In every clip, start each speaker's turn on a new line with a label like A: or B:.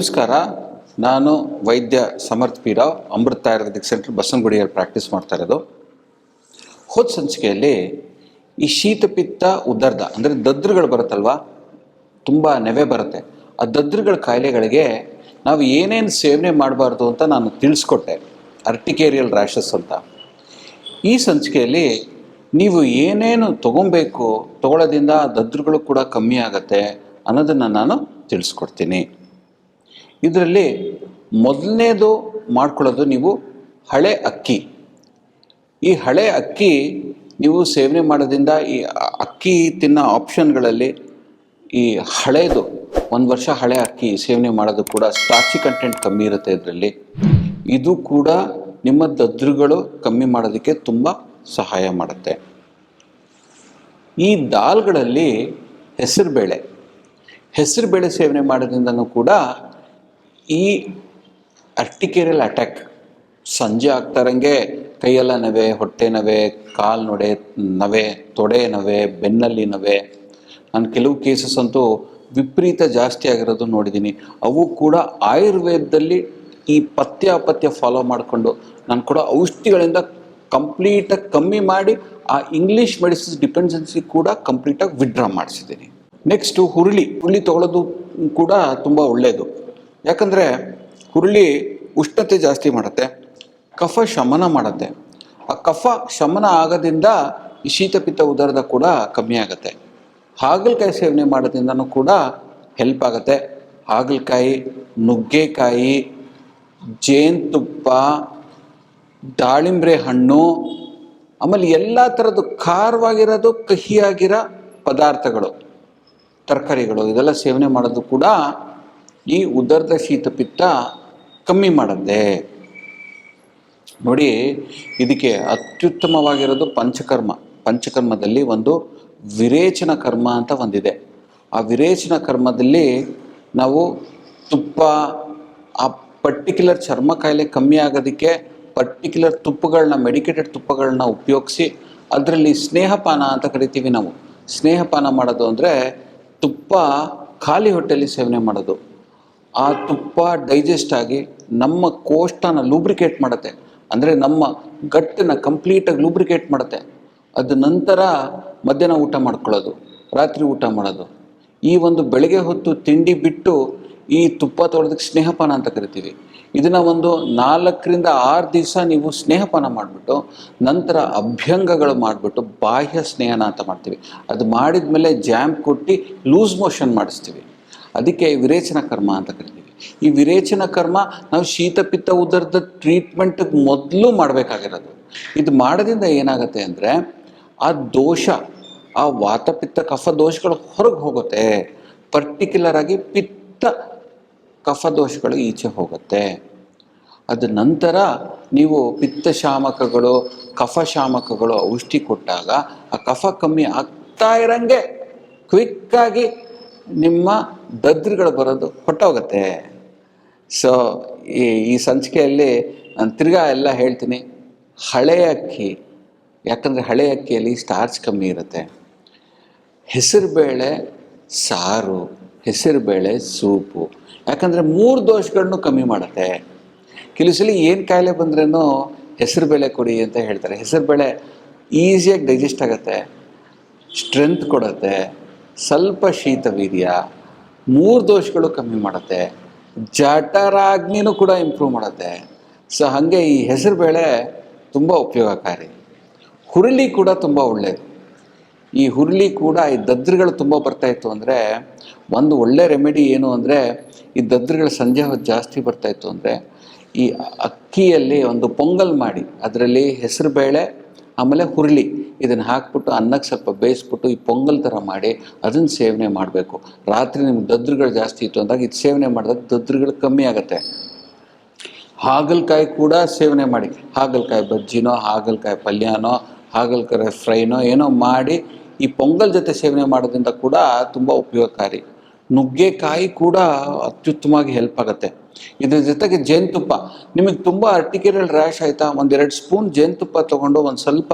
A: ನಮಸ್ಕಾರ. ನಾನು ವೈದ್ಯ ಸಮರ್ಥ್ ಪಿ ರಾವ್, ಅಮೃತ ಆಯುರ್ವೇದಿಕ್ ಸೆಂಟರ್, ಬಸವನಗುಡಿಯಲ್ಲಿ ಪ್ರಾಕ್ಟೀಸ್ ಮಾಡ್ತಾ ಇರೋದು. ಹೋದ ಸಂಚಿಕೆಯಲ್ಲಿ ಈ ಶೀತಪಿತ್ತ ಉದರ್ಧ ಅಂದರೆ ದದ್ರುಗಳು ಬರುತ್ತಲ್ವ, ತುಂಬ ನೆವೆ ಬರುತ್ತೆ. ಆ ದದ್ರುಗಳ ಕಾಯಿಲೆಗಳಿಗೆ ನಾವು ಏನೇನು ಸೇವನೆ ಮಾಡಬಾರ್ದು ಅಂತ ನಾನು ತಿಳಿಸ್ಕೊಟ್ಟೆ, ಅರ್ಟಿಕೇರಿಯಲ್ ರ್ಯಾಷಸ್ ಅಂತ. ಈ ಸಂಚಿಕೆಯಲ್ಲಿ ನೀವು ಏನೇನು ತಗೊಳ್ಳೋದ್ರಿಂದ ದದ್ರುಗಳು ಕೂಡ ಕಮ್ಮಿ ಆಗುತ್ತೆ ಅನ್ನೋದನ್ನು ನಾನು ತಿಳಿಸ್ಕೊಡ್ತೀನಿ. ಇದರಲ್ಲಿ ಮೊದಲನೇದು ಮಾಡ್ಕೊಳ್ಳೋದು ನೀವು ಹಳೆ ಅಕ್ಕಿ. ಈ ಹಳೆ ಅಕ್ಕಿ ನೀವು ಸೇವನೆ ಮಾಡೋದ್ರಿಂದ ಈ ಅಕ್ಕಿ ತಿನ್ನೋ ಆಪ್ಷನ್ಗಳಲ್ಲಿ ಈ ಹಳೇದು 1 ವರ್ಷ ಹಳೆ ಅಕ್ಕಿ ಸೇವನೆ ಮಾಡೋದು ಕೂಡ ಸ್ಟಾರ್ಚಿ ಕಂಟೆಂಟ್ ಕಮ್ಮಿ ಇರುತ್ತೆ ಇದರಲ್ಲಿ. ಇದು ಕೂಡ ನಿಮ್ಮ ದದ್ರುಗಳು ಕಮ್ಮಿ ಮಾಡೋದಕ್ಕೆ ತುಂಬ ಸಹಾಯ ಮಾಡುತ್ತೆ. ಈ ದಾಲ್ಗಳಲ್ಲಿ ಹೆಸರುಬೇಳೆ ಸೇವನೆ ಮಾಡೋದ್ರಿಂದನೂ ಕೂಡ ಈ ಅರ್ಟಿಕೇರಿಯಲ್ ಅಟ್ಯಾಕ್, ಸಂಜೆ ಆಗ್ತಾರಂಗೆ ಕೈಯೆಲ್ಲ ನವೆ, ಹೊಟ್ಟೆ ನವೆ, ಕಾಲು ನವೆ, ತೊಡೆ ನವೆ, ಬೆನ್ನಲ್ಲಿ ನವೆ, ನಾನು ಕೆಲವು ಕೇಸಸ್ ಅಂತೂ ವಿಪರೀತ ಜಾಸ್ತಿ ಆಗಿರೋದು ನೋಡಿದ್ದೀನಿ. ಅವು ಕೂಡ ಆಯುರ್ವೇದದಲ್ಲಿ ಈ ಪಥ್ಯ ಅಪಥ್ಯ ಫಾಲೋ ಮಾಡಿಕೊಂಡು ನಾನು ಕೂಡ ಔಷಧಿಗಳಿಂದ ಕಂಪ್ಲೀಟಾಗಿ ಕಮ್ಮಿ ಮಾಡಿ ಆ ಇಂಗ್ಲೀಷ್ ಮೆಡಿಸಿನ್ಸ್ ಡಿಪೆಂಡೆನ್ಸಿ ಕೂಡ ಕಂಪ್ಲೀಟಾಗಿ ವಿಡ್ರಾ ಮಾಡಿಸಿದ್ದೀನಿ. ನೆಕ್ಸ್ಟು ಹುರುಳಿ ತೊಗೊಳ್ಳೋದು ಕೂಡ ತುಂಬ ಒಳ್ಳೆಯದು. ಯಾಕಂದರೆ ಹುರುಳಿ ಉಷ್ಣತೆ ಜಾಸ್ತಿ ಮಾಡುತ್ತೆ, ಕಫ ಶಮನ ಮಾಡುತ್ತೆ. ಆ ಕಫ ಶಮನ ಆಗೋದ್ರಿಂದ ಈ ಶೀತಪಿತ್ತ ಉದರ್ಧ ಕೂಡ ಕಮ್ಮಿ ಆಗುತ್ತೆ. ಹಾಗಲಕಾಯಿ ಸೇವನೆ ಮಾಡೋದ್ರಿಂದನೂ ಕೂಡ ಹೆಲ್ಪ್ ಆಗುತ್ತೆ. ಹಾಗಲಕಾಯಿ, ನುಗ್ಗೆಕಾಯಿ, ಜೇನುತುಪ್ಪ, ದಾಳಿಂಬ್ರೆ ಹಣ್ಣು, ಆಮೇಲೆ ಎಲ್ಲ ಥರದ್ದು ಖಾರವಾಗಿರೋದು, ಕಹಿಯಾಗಿರೋ ಪದಾರ್ಥಗಳು, ತರಕಾರಿಗಳು, ಇದೆಲ್ಲ ಸೇವನೆ ಮಾಡೋದು ಕೂಡ ಈ ಉದರ್ಧ ಶೀತಪಿತ್ತ ಕಮ್ಮಿ ಮಾಡುತ್ತೆ. ನೋಡಿ, ಇದಕ್ಕೆ ಅತ್ಯುತ್ತಮವಾಗಿರೋದು ಪಂಚಕರ್ಮದಲ್ಲಿ ಒಂದು ವಿರೇಚನ ಕರ್ಮ ಅಂತ ಒಂದಿದೆ. ಆ ವಿರೇಚನ ಕರ್ಮದಲ್ಲಿ ನಾವು ತುಪ್ಪ, ಆ ಪರ್ಟಿಕ್ಯುಲರ್ ಚರ್ಮ ಕಾಯಿಲೆ ಕಮ್ಮಿ ಆಗೋದಕ್ಕೆ ಪರ್ಟಿಕ್ಯುಲರ್ ತುಪ್ಪಗಳನ್ನ, ಮೆಡಿಕೇಟೆಡ್ ತುಪ್ಪಗಳನ್ನ ಉಪಯೋಗಿಸಿ ಅದರಲ್ಲಿ ಸ್ನೇಹಪಾನ ಅಂತ ಕರಿತೀವಿ ನಾವು. ಸ್ನೇಹಪಾನ ಮಾಡೋದು ಅಂದರೆ ತುಪ್ಪ ಖಾಲಿ ಹೊಟ್ಟೆಯಲ್ಲಿ ಸೇವನೆ ಮಾಡೋದು. ಆ ತುಪ್ಪ ಡೈಜೆಸ್ಟ್ ಆಗಿ ನಮ್ಮ ಕೋಷ್ಟನ ಲೂಬ್ರಿಕೇಟ್ ಮಾಡುತ್ತೆ, ಅಂದರೆ ನಮ್ಮ ಗಟ್ಟನ್ನು ಕಂಪ್ಲೀಟಾಗಿ ಲೂಬ್ರಿಕೇಟ್ ಮಾಡುತ್ತೆ. ಅದ ನಂತರ ಮಧ್ಯಾಹ್ನ ಊಟ ಮಾಡ್ಕೊಳ್ಳೋದು, ರಾತ್ರಿ ಊಟ ಮಾಡೋದು. ಈ ಒಂದು ಬೆಳಗ್ಗೆ ಹೊತ್ತು ತಿಂಡಿ ಬಿಟ್ಟು ಈ ತುಪ್ಪ ತೊಗೊಳೋದಕ್ಕೆ ಸ್ನೇಹಪಾನ ಅಂತ ಕರಿತೀವಿ. ಇದನ್ನು ಒಂದು 4 ರಿಂದ 6 ದಿವಸ ನೀವು ಸ್ನೇಹಪಾನ ಮಾಡಿಬಿಟ್ಟು ನಂತರ ಅಭ್ಯಂಗಗಳು ಮಾಡಿಬಿಟ್ಟು ಬಾಹ್ಯ ಸ್ನೇಹನ ಅಂತ ಮಾಡ್ತೀವಿ. ಅದು ಮಾಡಿದ ಮೇಲೆ ಜಾಮ್ ಕೊಟ್ಟು ಲೂಸ್ ಮೋಷನ್ ಮಾಡಿಸ್ತೀವಿ. ಅದಕ್ಕೆ ವಿರೇಚನ ಕರ್ಮ ಅಂತ ಕರಿತೀವಿ. ಈ ವಿರೇಚನ ಕರ್ಮ ನಾವು ಶೀತಪಿತ್ತ ಉದರ್ಧ ಟ್ರೀಟ್ಮೆಂಟಿಗೆ ಮೊದಲು ಮಾಡಬೇಕಾಗಿರೋದು. ಇದು ಮಾಡೋದ್ರಿಂದ ಏನಾಗುತ್ತೆ ಅಂದರೆ ಆ ದೋಷ, ಆ ವಾತಪಿತ್ತ ಕಫ ದೋಷಗಳು ಹೊರಗೆ ಹೋಗುತ್ತೆ. ಪರ್ಟಿಕ್ಯುಲರ್ ಆಗಿ ಪಿತ್ತ ಕಫ ದೋಷಗಳು ಈಚೆ ಹೋಗುತ್ತೆ. ಅದ ನಂತರ ನೀವು ಪಿತ್ತಶಾಮಕಗಳು, ಕಫಶಾಮಕಗಳು ಔಷಧಿ ಕೊಟ್ಟಾಗ ಆ ಕಫ ಕಮ್ಮಿ ಆಗ್ತಾ ಇರಂಗೆ ಕ್ವಿಕ್ಕಾಗಿ ನಿಮ್ಮ ದದ್ರುಗಳು ಬರೋದು ಹೊಟ್ಟೋಗುತ್ತೆ. ಸೊ ಈ ಸಂಚಿಕೆಯಲ್ಲಿ ನಾನು ತಿರ್ಗಾ ಎಲ್ಲ ಹೇಳ್ತೀನಿ. ಹಳೆ ಅಕ್ಕಿ, ಯಾಕಂದರೆ ಹಳೆ ಅಕ್ಕಿಯಲ್ಲಿ ಸ್ಟಾರ್ಚ್ ಕಮ್ಮಿ ಇರುತ್ತೆ. ಹೆಸರುಬೇಳೆ ಸಾರು, ಹೆಸರುಬೇಳೆ ಸೂಪು, ಯಾಕಂದರೆ 3 ದೋಷಗಳನ್ನು ಕಮ್ಮಿ ಮಾಡುತ್ತೆ. ಕೆಲವು ಸಲ ಏನು ಕಾಯಿಲೆ ಬಂದ್ರೂ ಹೆಸರುಬೇಳೆ ಕೊಡಿ ಅಂತ ಹೇಳ್ತಾರೆ. ಹೆಸರುಬೇಳೆ ಈಸಿಯಾಗಿ ಡೈಜೆಸ್ಟ್ ಆಗುತ್ತೆ, ಸ್ಟ್ರೆಂತ್ ಕೊಡುತ್ತೆ, ಸ್ವಲ್ಪ ಶೀತವೀರ್ಯ, 3 ದೋಷಗಳು ಕಮ್ಮಿ ಮಾಡುತ್ತೆ, ಜಠರಾಗ್ನಿನೂ ಕೂಡ ಇಂಪ್ರೂವ್ ಮಾಡುತ್ತೆ. ಸೊ ಹಾಗೆ ಈ ಹೆಸರುಬೇಳೆ ತುಂಬ ಉಪಯೋಗಕಾರಿ. ಹುರುಳಿ ಕೂಡ ತುಂಬ ಒಳ್ಳೆಯದು. ಈ ಹುರುಳಿ ಕೂಡ ಈ ದದ್ರುಗಳು ತುಂಬ ಬರ್ತಾಯಿತ್ತು ಅಂದರೆ ಒಂದು ಒಳ್ಳೆ ರೆಮಿಡಿ ಏನು ಅಂದರೆ, ಈ ದದ್ರುಗಳು ಸಂಜೆ ಹೊತ್ತು ಜಾಸ್ತಿ ಬರ್ತಾಯಿತ್ತು ಅಂದರೆ ಈ ಅಕ್ಕಿಯಲ್ಲಿ ಒಂದು ಪೊಂಗಲ್ ಮಾಡಿ ಅದರಲ್ಲಿ ಹೆಸರುಬೇಳೆ ಆಮೇಲೆ ಹುರುಳಿ ಇದನ್ನು ಹಾಕ್ಬಿಟ್ಟು ಅನ್ನಕ್ಕೆ ಸ್ವಲ್ಪ ಬೇಯಿಸ್ಬಿಟ್ಟು ಈ ಪೊಂಗಲ್ ಥರ ಮಾಡಿ ಅದನ್ನು ಸೇವನೆ ಮಾಡಬೇಕು. ರಾತ್ರಿ ನಿಮ್ಗೆ ದದ್ರುಗಳು ಜಾಸ್ತಿ ಇತ್ತು ಅಂದಾಗ ಇದು ಸೇವನೆ ಮಾಡಿದಾಗ ದದ್ರುಗಳು ಕಮ್ಮಿ ಆಗುತ್ತೆ. ಹಾಗಲಕಾಯಿ ಕೂಡ ಸೇವನೆ ಮಾಡಿ, ಹಾಗಲಕಾಯಿ ಬಜ್ಜಿನೋ, ಹಾಗಲಕಾಯಿ ಪಲ್ಯನೋ, ಹಾಗಲಕಾಯಿ ಫ್ರೈನೋ ಏನೋ ಮಾಡಿ ಈ ಪೊಂಗಲ್ ಜೊತೆ ಸೇವನೆ ಮಾಡೋದ್ರಿಂದ ಕೂಡ ತುಂಬ ಉಪಯೋಗಕಾರಿ. ನುಗ್ಗೆಕಾಯಿ ಕೂಡ ಅತ್ಯುತ್ತಮವಾಗಿ ಹೆಲ್ಪ್ ಆಗುತ್ತೆ. ಇದ್ರ ಜೊತೆಗೆ ಜೇನುತುಪ್ಪ, ನಿಮಗೆ ತುಂಬ ಅರ್ಟಿಕೇರಿಯಲ್ ರ್ಯಾಷ್ ಆಯಿತಾ, 1-2 ಸ್ಪೂನ್ ಜೇನುತುಪ್ಪ ತೊಗೊಂಡು ಒಂದು ಸ್ವಲ್ಪ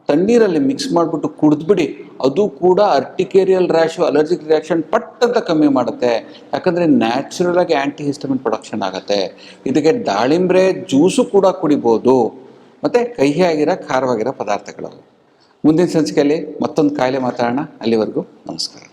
A: ತಣ್ಣೀರಲ್ಲಿ ಮಿಕ್ಸ್ ಮಾಡಿಬಿಟ್ಟು ಕುಡಿದ್ಬಿಡಿ. ಅದು ಕೂಡ ಅರ್ಟಿಕೇರಿಯಲ್ ರ್ಯಾಶು, ಅಲರ್ಜಿಕ್ ರಿಯಾಕ್ಷನ್ ಪಟ್ ಅಂತ ಕಮ್ಮಿ ಮಾಡುತ್ತೆ. ಯಾಕಂದರೆ ನ್ಯಾಚುರಲ್ ಆಗಿ ಆ್ಯಂಟಿ ಹಿಸ್ಟಮಿನ್ ಪ್ರೊಡಕ್ಷನ್ ಆಗುತ್ತೆ. ಇದಕ್ಕೆ ದಾಳಿಂಬ್ರೆ ಜ್ಯೂಸು ಕೂಡ ಕುಡಿಬೋದು. ಮತ್ತು ಕಹಿಯಾಗಿರೋ ಖಾರವಾಗಿರೋ ಪದಾರ್ಥಗಳು. ಮುಂದಿನ ಸಂಚಿಕೆಯಲ್ಲಿ ಮತ್ತೊಂದು ಕಾಯಿಲೆ ಮಾತಾಡೋಣ. ಅಲ್ಲಿವರೆಗೂ ನಮಸ್ಕಾರ.